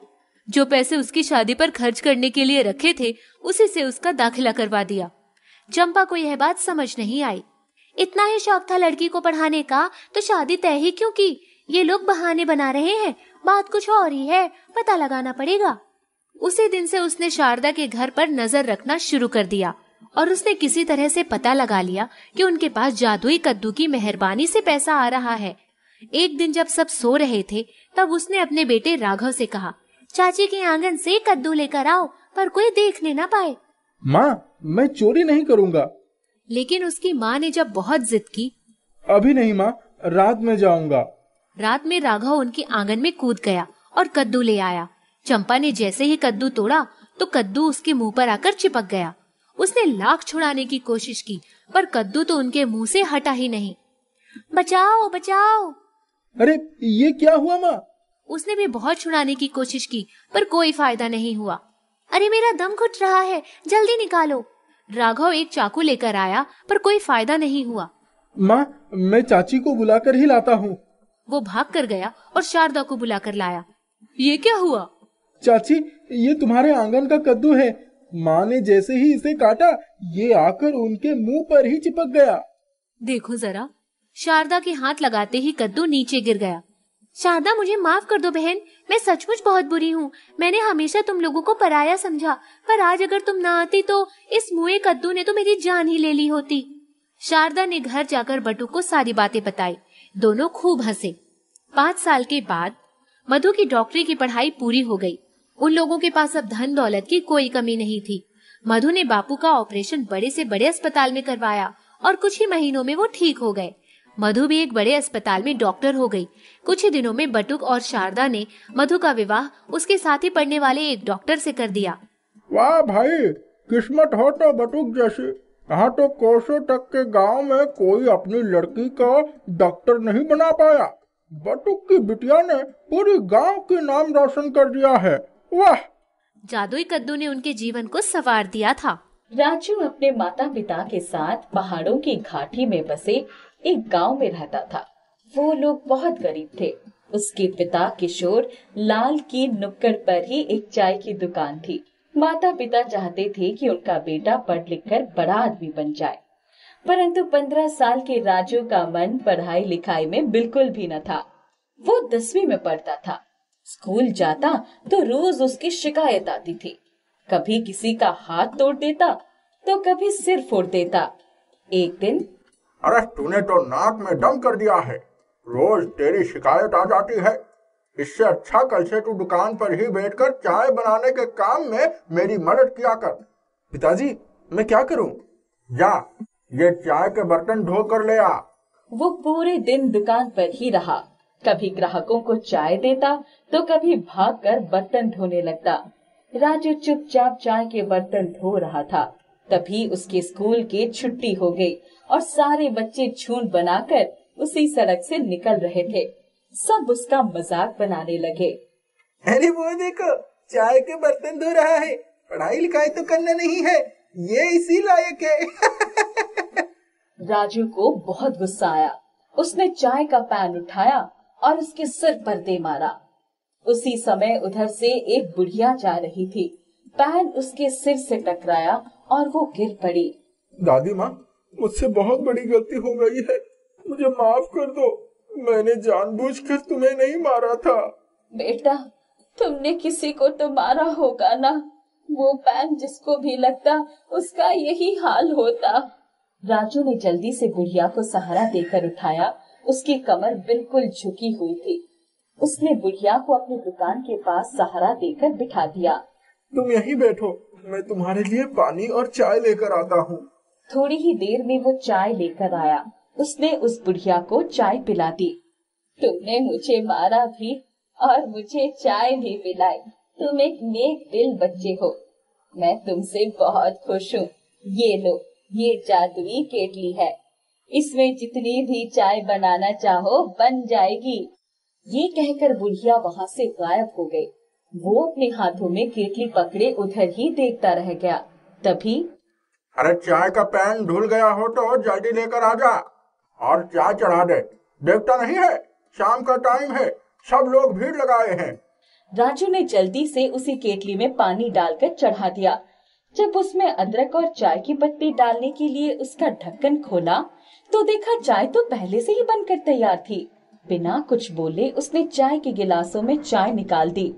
जो पैसे उसकी शादी पर खर्च करने के लिए रखे थे उसी से उसका दाखिला करवा दिया। चंपा को यह बात समझ नहीं आई। इतना ही शौक था लड़की को पढ़ाने का तो शादी तय ही क्यों की? ये लोग बहाने बना रहे हैं, बात कुछ और ही है, पता लगाना पड़ेगा। उसी दिन से उसने शारदा के घर पर नजर रखना शुरू कर दिया और उसने किसी तरह से पता लगा लिया कि उनके पास जादुई कद्दू की मेहरबानी से पैसा आ रहा है। एक दिन जब सब सो रहे थे तब उसने अपने बेटे राघव से कहा, चाची के आंगन से कद्दू लेकर आओ, पर कोई देखने ना पाए। माँ, मैं चोरी नहीं करूँगा। लेकिन उसकी माँ ने जब बहुत जिद की, अभी नहीं माँ, रात में जाऊंगा। रात में राघव उनके आंगन में कूद गया और कद्दू ले आया। चंपा ने जैसे ही कद्दू तोड़ा तो कद्दू उसके मुंह पर आकर चिपक गया। उसने लाख छुड़ाने की कोशिश की, पर कद्दू तो उनके मुंह से हटा ही नहीं। बचाओ बचाओ! अरे ये क्या हुआ माँ? उसने भी बहुत छुड़ाने की कोशिश की पर कोई फायदा नहीं हुआ। अरे मेरा दम घुट रहा है, जल्दी निकालो। राघव एक चाकू लेकर आया पर कोई फायदा नहीं हुआ। माँ, मैं चाची को बुलाकर ही लाता हूँ। वो भाग कर गया और शारदा को बुलाकर लाया। ये क्या हुआ? चाची, ये तुम्हारे आंगन का कद्दू है। माँ ने जैसे ही इसे काटा, ये आकर उनके मुंह पर ही चिपक गया। देखो जरा। शारदा के हाथ लगाते ही कद्दू नीचे गिर गया। शारदा, मुझे माफ कर दो बहन, मैं सचमुच बहुत बुरी हूँ। मैंने हमेशा तुम लोगों को पराया समझा, पर आज अगर तुम ना आती तो इस मुए कद्दू ने तो मेरी जान ही ले ली होती। शारदा ने घर जाकर बटू को सारी बातें बताई। दोनों खूब हंसे। 5 साल के बाद मधु की डॉक्टरी की पढ़ाई पूरी हो गई। उन लोगों के पास अब धन दौलत की कोई कमी नहीं थी। मधु ने बापू का ऑपरेशन बड़े से बड़े अस्पताल में करवाया और कुछ ही महीनों में वो ठीक हो गए। मधु भी एक बड़े अस्पताल में डॉक्टर हो गई। कुछ ही दिनों में बटुक और शारदा ने मधु का विवाह उसके साथ ही पढ़ने वाले एक डॉक्टर से कर दिया। वाह भाई, किस्मत हो तो बटुक जैसी। यहाँ तो कोसों तक के गांव में कोई अपनी लड़की को डॉक्टर नहीं बना पाया। बटुक की बिटिया ने पूरी गांव के नाम रोशन कर दिया है। वाह! जादुई कद्दू ने उनके जीवन को संवार दिया था। राजू अपने माता पिता के साथ पहाड़ों की घाटी में बसे एक गांव में रहता था। वो लोग बहुत गरीब थे। उसके पिता किशोर लाल की नुक्कड़ पर ही एक चाय की दुकान थी। माता पिता चाहते थे कि उनका बेटा पढ़ लिख कर बड़ा आदमी बन जाए, परंतु 15 साल के राजू का मन पढ़ाई लिखाई में बिल्कुल भी न था। वो 10वीं में पढ़ता था। स्कूल जाता तो रोज उसकी शिकायत आती थी। कभी किसी का हाथ तोड़ देता तो कभी सिर फोड़ देता। एक दिन, अरे तूने तो नाक में दम कर दिया है, रोज तेरी शिकायत आ जाती है। इससे अच्छा कल से तू दुकान पर ही बैठकर चाय बनाने के काम में मेरी मदद किया कर। पिताजी, मैं क्या करूँ? जा, ये चाय के बर्तन धो कर ले आ। वो पूरे दिन दुकान पर ही रहा। कभी ग्राहकों को चाय देता तो कभी भागकर बर्तन धोने लगता। राजू चुपचाप चाय के बर्तन धो रहा था। तभी उसके स्कूल की छुट्टी हो गई और सारे बच्चे झुंड बनाकर उसी सड़क से निकल रहे थे। सब उसका मजाक बनाने लगे। अरे वो देखो, चाय के बर्तन धो रहा है। पढ़ाई लिखाई तो करना नहीं है, ये इसी लायक है। राजू को बहुत गुस्सा आया। उसने चाय का पैन उठाया और उसके सिर पर दे मारा। उसी समय उधर से एक बुढ़िया जा रही थी। पैन उसके सिर से टकराया और वो गिर पड़ी। दादी माँ, मुझसे बहुत बड़ी गलती हो गई है, मुझे माफ कर दो। मैंने जानबूझकर तुम्हें नहीं मारा था। बेटा, तुमने किसी को तो मारा होगा ना। वो पैन जिसको भी लगता उसका यही हाल होता। राजू ने जल्दी से बुढ़िया को सहारा देकर उठाया। उसकी कमर बिल्कुल झुकी हुई थी। उसने बुढ़िया को अपनी दुकान के पास सहारा देकर बिठा दिया। तुम यहीं बैठो, मैं तुम्हारे लिए पानी और चाय लेकर आता हूँ। थोड़ी ही देर में वो चाय लेकर आया। उसने उस बुढ़िया को चाय पिला दी। तुमने मुझे मारा भी और मुझे चाय भी पिलाई। तुम एक नेक दिल बच्चे हो। मैं तुमसे बहुत खुश हूँ। ये लो, ये जादुई केतली है। इसमें जितनी भी चाय बनाना चाहो बन जाएगी। ये कहकर बुढ़िया वहाँ से गायब हो गई। वो अपने हाथों में केतली पकड़े उधर ही देखता रह गया। तभी, अरे चाय का पैन धुल गया हो तो जल्दी लेकर आ जा और चाय चढ़ा दे। देखता नहीं है, शाम का टाइम है, सब लोग भीड़ लगाए हैं। राजू ने जल्दी से उसी केतली में पानी डालकर चढ़ा दिया। जब उसमें अदरक और चाय की पत्ती डालने के लिए उसका ढक्कन खोला तो देखा चाय तो पहले से ही बनकर तैयार थी। बिना कुछ बोले उसने चाय के गिलासों में चाय निकाल दी।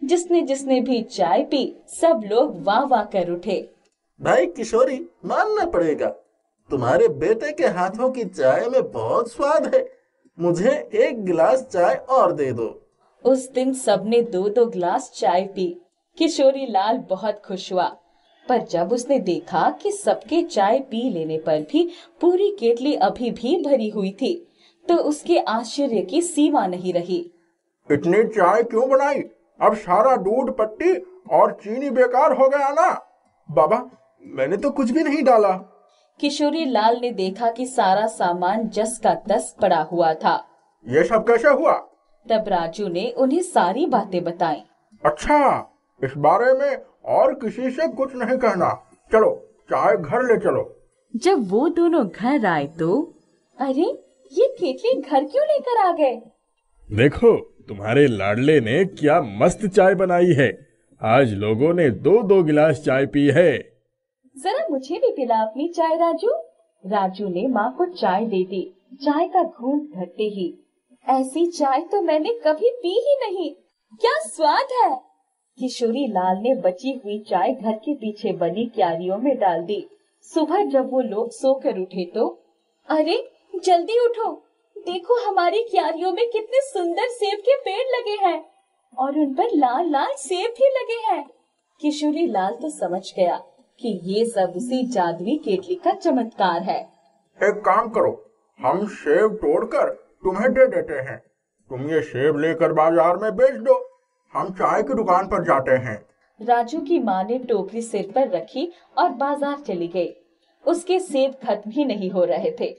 जिसने जिसने भी चाय पी सब लोग वाह वाह कर उठे। भाई किशोरी, मानना पड़ेगा, तुम्हारे बेटे के हाथों की चाय में बहुत स्वाद है। मुझे एक गिलास चाय और दे दो। उस दिन सबने 2-2 गिलास चाय पी। किशोरी लाल बहुत खुश हुआ, पर जब उसने देखा कि सबके चाय पी लेने पर भी पूरी केतली अभी भी भरी हुई थी तो उसके आश्चर्य की सीमा नहीं रही। इतनी चाय क्यों बनाई? अब सारा दूध, पत्ती और चीनी बेकार हो गया ना। बाबा, मैंने तो कुछ भी नहीं डाला। किशोरी लाल ने देखा कि सारा सामान जस का तस पड़ा हुआ था। ये सब कैसे हुआ? तब राजू ने उन्हें सारी बातें बताई। अच्छा, इस बारे में और किसी से कुछ नहीं कहना। चलो चाय घर ले चलो। जब वो दोनों घर आए तो अरे, ये केतली घर क्यों लेकर आ गए? देखो, तुम्हारे लाडले ने क्या मस्त चाय बनाई है। आज लोगों ने 2-2 गिलास चाय पी है। जरा मुझे भी पिला अपनी चाय राजू। राजू ने माँ को चाय दे दी। चाय का घूंट भरते ही, ऐसी चाय तो मैंने कभी पी ही नहीं, क्या स्वाद है। किशोरी लाल ने बची हुई चाय घर के पीछे बनी क्यारियों में डाल दी। सुबह जब वो लोग सोकर उठे तो अरे, जल्दी उठो, देखो हमारी क्यारियों में कितने सुंदर सेब के पेड़ लगे हैं और उन पर लाल लाल सेब भी लगे हैं। किशोरी लाल तो समझ गया कि ये सब उसी जादुई केतली का चमत्कार है। एक काम करो, हम सेब तोड़कर तुम्हें दे देते हैं। तुम ये सेब लेकर बाजार में बेच दो। हम चाय की दुकान पर जाते हैं। राजू की माँ ने टोकरी सिर पर रखी और बाजार चली गई। उसके सेब खत्म ही नहीं हो रहे थे।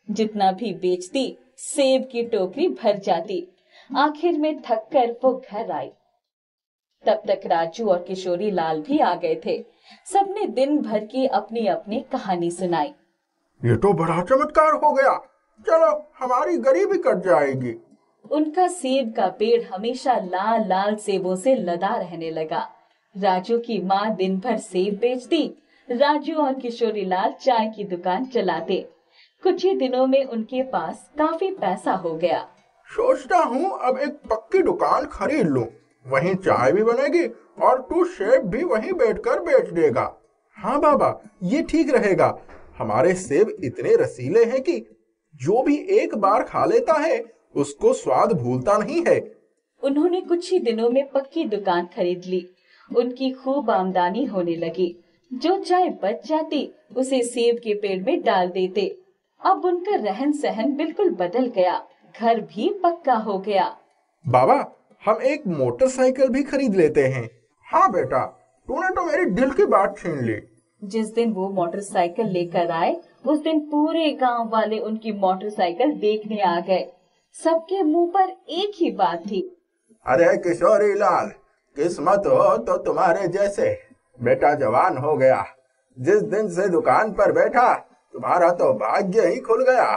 जितना भी बेचती, सेब की टोकरी भर जाती। आखिर में थक कर वो घर आई। तब तक राजू और किशोरी लाल भी आ गए थे। सबने दिन भर की अपनी अपनी कहानी सुनाई। ये तो बड़ा चमत्कार हो गया। चलो, हमारी गरीबी कट जाएगी। उनका सेब का पेड़ हमेशा लाल लाल सेबों से लदा रहने लगा। राजू की माँ दिन भर सेब बेचती। राजू और किशोरी लाल चाय की दुकान चलाते। कुछ ही दिनों में उनके पास काफी पैसा हो गया। सोचता हूँ अब एक पक्की दुकान खरीद लूं। वहीं चाय भी बनेगी और तू सेब भी वहीं बैठकर बेच देगा। हाँ बाबा, ये ठीक रहेगा। हमारे सेब इतने रसीले हैं कि जो भी एक बार खा लेता है उसको स्वाद भूलता नहीं है। उन्होंने कुछ ही दिनों में पक्की दुकान खरीद ली। उनकी खूब आमदनी होने लगी। जो चाय बच जाती उसे सेब के पेड़ में डाल देते। अब उनका रहन सहन बिल्कुल बदल गया। घर भी पक्का हो गया। बाबा, हम एक मोटरसाइकिल भी खरीद लेते हैं। हाँ बेटा, तूने तो मेरी दिल की बात छीन ली। जिस दिन वो मोटरसाइकिल लेकर आए, उस दिन पूरे गांव वाले उनकी मोटरसाइकिल देखने आ गए। सबके मुंह पर एक ही बात थी, अरे किशोरी लाल, किस्मत हो तो तुम्हारे जैसे। बेटा जवान हो गया। जिस दिन से दुकान पर बैठा, तुम्हारा तो भाग्य ही खुल गया।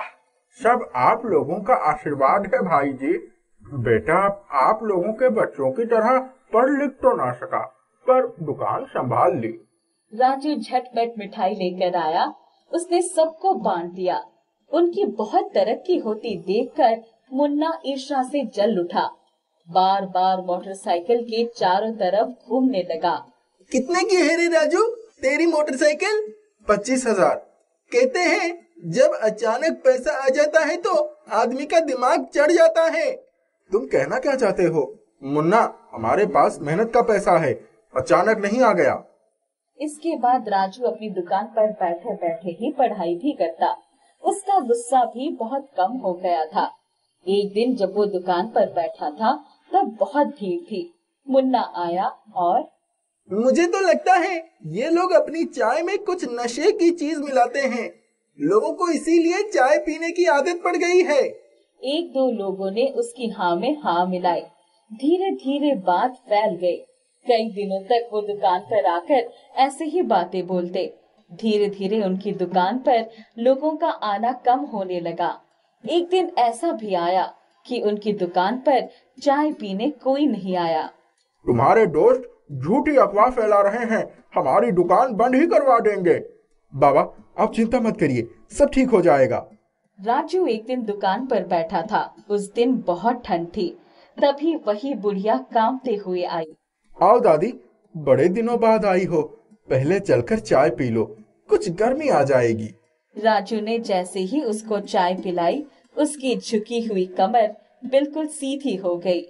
सब आप लोगों का आशीर्वाद है भाई जी। बेटा आप लोगों के बच्चों की तरह पढ़ लिख तो ना सका, पर दुकान संभाल ली। राजू झटपट मिठाई लेकर आया। उसने सबको बांट दिया। उनकी बहुत तरक्की होती देखकर मुन्ना ईर्ष्या से जल उठा। बार बार मोटरसाइकिल के चारों तरफ घूमने लगा। कितने की है रे राजू तेरी मोटरसाइकिल? 25,000। कहते हैं जब अचानक पैसा आ जाता है तो आदमी का दिमाग चढ़ जाता है। तुम कहना क्या चाहते हो? मुन्ना, हमारे पास मेहनत का पैसा है, अचानक नहीं आ गया। इसके बाद राजू अपनी दुकान पर बैठे बैठे ही पढ़ाई भी करता। उसका गुस्सा भी बहुत कम हो गया था। एक दिन जब वो दुकान पर बैठा था तब बहुत भीड़ थी। मुन्ना आया और मुझे तो लगता है ये लोग अपनी चाय में कुछ नशे की चीज मिलाते हैं। लोगों को इसीलिए चाय पीने की आदत पड़ गई है। एक दो लोगों ने उसकी हाँ में हाँ मिलाई। धीरे धीरे बात फैल गई। कई दिनों तक वो दुकान पर आकर ऐसे ही बातें बोलते। धीरे धीरे उनकी दुकान पर लोगों का आना कम होने लगा। एक दिन ऐसा भी आया कि उनकी दुकान पर चाय पीने कोई नहीं आया। तुम्हारे दोस्त झूठी अफवाह फैला रहे हैं, हमारी दुकान बंद ही करवा देंगे। बाबा, आप चिंता मत करिए, सब ठीक हो जाएगा। राजू एक दिन दुकान पर बैठा था। उस दिन बहुत ठंड थी। तभी वही बुढ़िया कांपते हुए आई। आओ दादी, बड़े दिनों बाद आई हो, पहले चलकर चाय पी लो, कुछ गर्मी आ जाएगी। राजू ने जैसे ही उसको चाय पिलाई, उसकी झुकी हुई कमर बिल्कुल सीधी हो गई।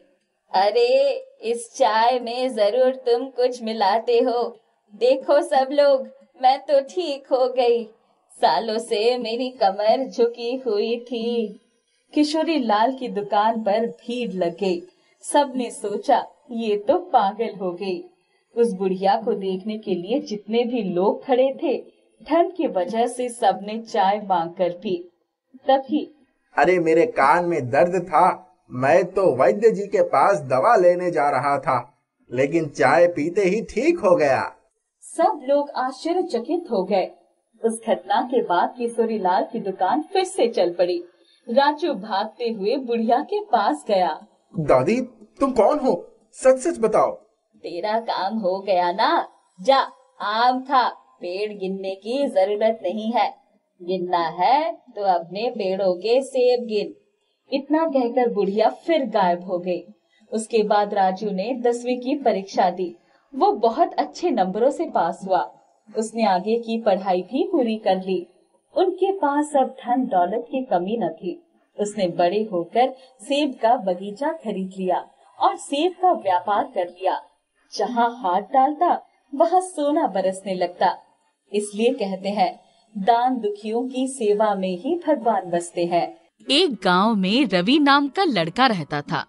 अरे, इस चाय में जरूर तुम कुछ मिलाते हो। देखो सब लोग, मैं तो ठीक हो गई। सालों से मेरी कमर झुकी हुई थी। किशोरी लाल की दुकान पर भीड़ लग गई। सबने सोचा ये तो पागल हो गई। उस बुढ़िया को देखने के लिए जितने भी लोग खड़े थे, ठंड की वजह से सबने चाय मांग कर पी। तभी अरे मेरे कान में दर्द था, मैं तो वैद्य जी के पास दवा लेने जा रहा था, लेकिन चाय पीते ही ठीक हो गया। सब लोग आश्चर्यचकित हो गए। उस घटना के बाद किशोरीलाल की दुकान फिर से चल पड़ी। राजू भागते हुए बुढ़िया के पास गया। दादी, तुम कौन हो? सच सच बताओ। तेरा काम हो गया ना? जा, आम खा, पेड़ गिनने की जरूरत नहीं है। गिनना है तो अपने पेड़ों के सेब गिन। इतना कहकर बुढ़िया फिर गायब हो गई। उसके बाद राजू ने 10वीं की परीक्षा दी। वो बहुत अच्छे नंबरों से पास हुआ। उसने आगे की पढ़ाई भी पूरी कर ली। उनके पास अब धन दौलत की कमी न थी। उसने बड़े होकर सेब का बगीचा खरीद लिया और सेब का व्यापार कर लिया। जहाँ हाथ डालता वहाँ सोना बरसने लगता। इसलिए कहते हैं, दान दुखियों की सेवा में ही भगवान बसते हैं। एक गांव में रवि नाम का लड़का रहता था,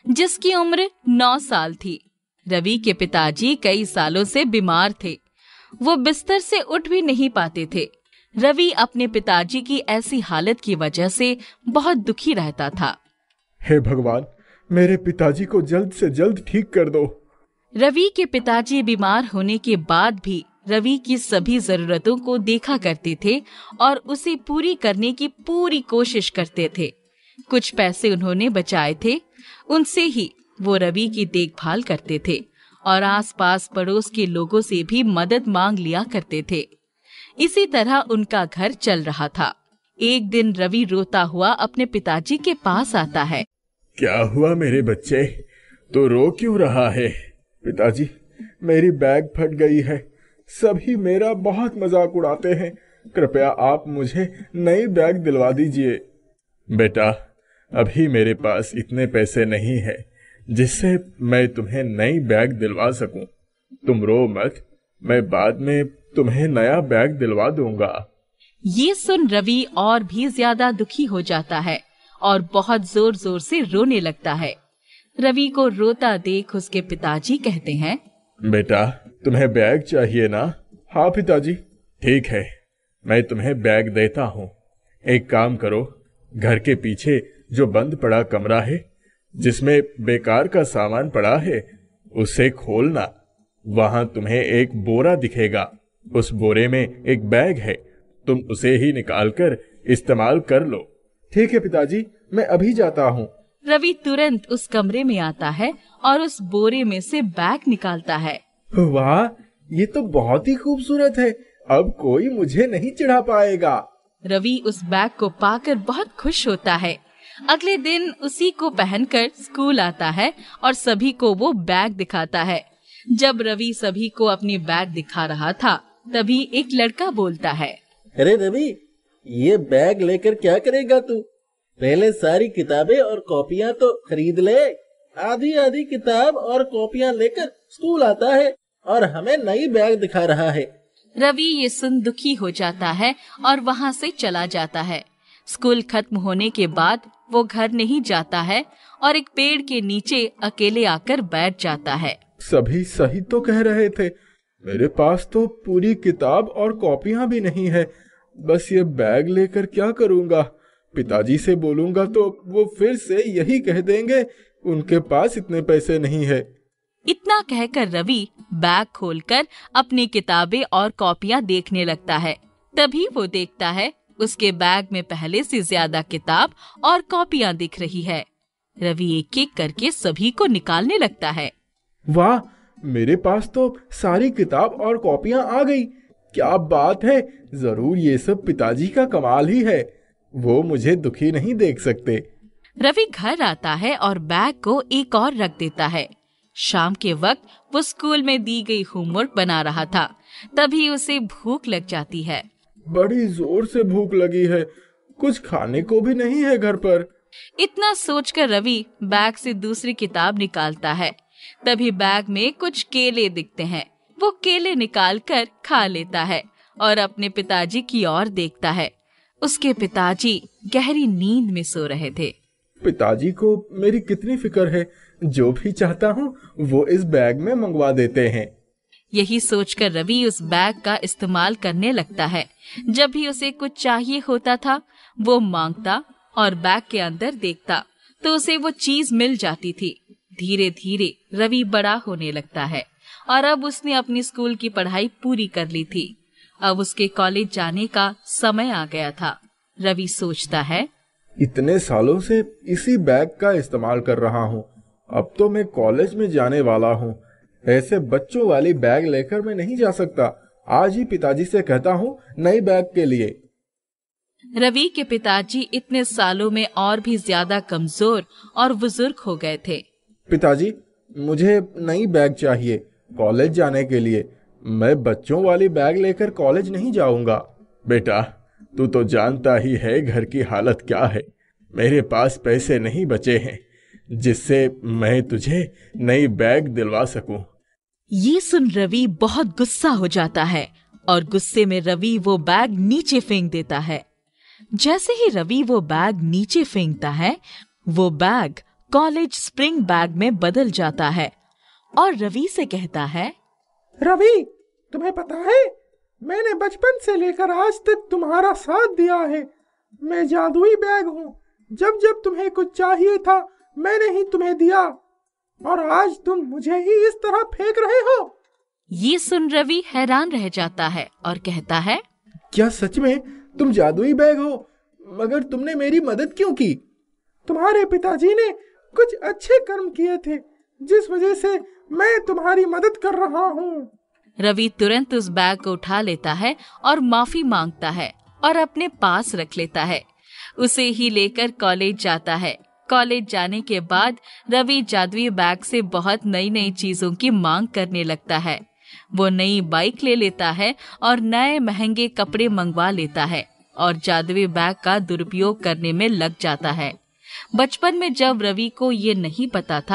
जिसकी उम्र 9 साल थी। रवि के पिताजी कई सालों से बीमार थे। वो बिस्तर से उठ भी नहीं पाते थे। रवि अपने पिताजी की ऐसी हालत की वजह से बहुत दुखी रहता था। हे भगवान, मेरे पिताजी को जल्द से जल्द ठीक कर दो। रवि के पिताजी बीमार होने के बाद भी रवि की सभी जरूरतों को देखा करते थे और उसे पूरी करने की पूरी कोशिश करते थे। कुछ पैसे उन्होंने बचाए थे, उनसे ही वो रवि की देखभाल करते थे और आसपास पड़ोस के लोगों से भी मदद मांग लिया करते थे। इसी तरह उनका घर चल रहा था। एक दिन रवि रोता हुआ अपने पिताजी के पास आता है। क्या हुआ मेरे बच्चे, तो रो क्यों रहा है? पिताजी, मेरी बैग फट गई है। सभी मेरा बहुत मजाक उड़ाते हैं। कृपया आप मुझे नई बैग दिलवा दीजिए। बेटा, अभी मेरे पास इतने पैसे नहीं है जिससे मैं तुम्हें नई बैग दिलवा सकूं। तुम रो मत, मैं बाद में तुम्हें नया बैग दिलवा दूंगा। ये सुन रवि और भी ज्यादा दुखी हो जाता है और बहुत जोर जोर से रोने लगता है। रवि को रोता देख उसके पिताजी कहते हैं, बेटा, तुम्हें बैग चाहिए ना? हाँ पिताजी। ठीक है, मैं तुम्हें बैग देता हूँ। एक काम करो, घर के पीछे जो बंद पड़ा कमरा है, जिसमें बेकार का सामान पड़ा है, उसे खोलना। वहां तुम्हें एक बोरा दिखेगा। उस बोरे में एक बैग है, तुम उसे ही निकालकर इस्तेमाल कर लो। ठीक है पिताजी, मैं अभी जाता हूँ। रवि तुरंत उस कमरे में आता है और उस बोरे में से बैग निकालता है। वाह, ये तो बहुत ही खूबसूरत है। अब कोई मुझे नहीं चिढ़ा पाएगा। रवि उस बैग को पाकर बहुत खुश होता है। अगले दिन उसी को पहनकर स्कूल आता है और सभी को वो बैग दिखाता है। जब रवि सभी को अपनी बैग दिखा रहा था, तभी एक लड़का बोलता है, अरे रवि, ये बैग लेकर क्या करेगा तू? पहले सारी किताबें और कॉपियां तो खरीद ले। आधी आधी किताब और कॉपियां लेकर स्कूल आता है और हमें नई बैग दिखा रहा है। रवि ये सुन दुखी हो जाता है और वहाँ से चला जाता है। स्कूल खत्म होने के बाद वो घर नहीं जाता है और एक पेड़ के नीचे अकेले आकर बैठ जाता है। सभी सही तो कह रहे थे। मेरे पास तो पूरी किताब और कॉपियां भी नहीं है। बस ये बैग लेकर क्या करूंगा? पिताजी से बोलूंगा तो वो फिर से यही कह देंगे, उनके पास इतने पैसे नहीं है। इतना कहकर रवि बैग खोलकर अपनी किताबें और कॉपियां देखने लगता है। तभी वो देखता है उसके बैग में पहले से ज्यादा किताब और कॉपियां दिख रही है। रवि एक एक करके सभी को निकालने लगता है। वाह, मेरे पास तो सारी किताब और कॉपियां आ गई। क्या बात है, जरूर ये सब पिताजी का कमाल ही है। वो मुझे दुखी नहीं देख सकते। रवि घर आता है और बैग को एक और रख देता है। शाम के वक्त वो स्कूल में दी गई होमवर्क बना रहा था। तभी उसे भूख लग जाती है। बड़ी जोर से भूख लगी है, कुछ खाने को भी नहीं है घर पर। इतना सोचकर रवि बैग से दूसरी किताब निकालता है। तभी बैग में कुछ केले दिखते हैं। वो केले निकालकर खा लेता है और अपने पिताजी की ओर देखता है। उसके पिताजी गहरी नींद में सो रहे थे। पिताजी को मेरी कितनी फिक्र है, जो भी चाहता हूँ वो इस बैग में मंगवा देते हैं। यही सोचकर रवि उस बैग का इस्तेमाल करने लगता है। जब भी उसे कुछ चाहिए होता था, वो मांगता और बैग के अंदर देखता तो उसे वो चीज मिल जाती थी। धीरे धीरे रवि बड़ा होने लगता है और अब उसने अपनी स्कूल की पढ़ाई पूरी कर ली थी। अब उसके कॉलेज जाने का समय आ गया था। रवि सोचता है, इतने सालों से इसी बैग का इस्तेमाल कर रहा हूँ। अब तो मैं कॉलेज में जाने वाला हूँ। ऐसे बच्चों वाली बैग लेकर मैं नहीं जा सकता। आज ही पिताजी से कहता हूँ नई बैग के लिए। रवि के पिताजी इतने सालों में और भी ज्यादा कमजोर और बुजुर्ग हो गए थे। पिताजी, मुझे नई बैग चाहिए कॉलेज जाने के लिए। मैं बच्चों वाली बैग लेकर कॉलेज नहीं जाऊंगा। बेटा, तू तो जानता ही है घर की हालत क्या है। मेरे पास पैसे नहीं बचे हैं जिससे मैं तुझे नई बैग दिलवा सकूं। ये सुन रवि बहुत गुस्सा हो जाता है और गुस्से में रवि वो बैग नीचे फेंक देता है। जैसे ही रवि वो बैग नीचे फेंकता है, वो बैग कॉलेज स्प्रिंग बैग में बदल जाता है और रवि से कहता है, रवि, तुम्हें पता है मैंने बचपन से लेकर आज तक तुम्हारा साथ दिया है। मैं जादुई बैग हूँ। जब जब तुम्हें कुछ चाहिए था मैंने ही तुम्हें दिया और आज तुम मुझे ही इस तरह फेंक रहे हो। ये सुन रवि हैरान रह जाता है और कहता है, क्या सच में तुम जादुई बैग हो? मगर तुमने मेरी मदद क्यों की? तुम्हारे पिताजी ने कुछ अच्छे कर्म किए थे जिस वजह से मैं तुम्हारी मदद कर रहा हूँ। रवि तुरंत उस बैग को उठा लेता है और माफी मांगता है और अपने पास रख लेता है। उसे ही लेकर कॉलेज जाता है। कॉलेज जाने के बाद रवि जादुई बैग से बहुत नई नई चीजों की मांग करने लगता है। वो नई बाइक ले लेता है और नए महंगे कपड़े मंगवा लेता है और जादुई बैग का दुरुपयोग करने में लग जाता है। बचपन में जब रवि को ये नहीं पता था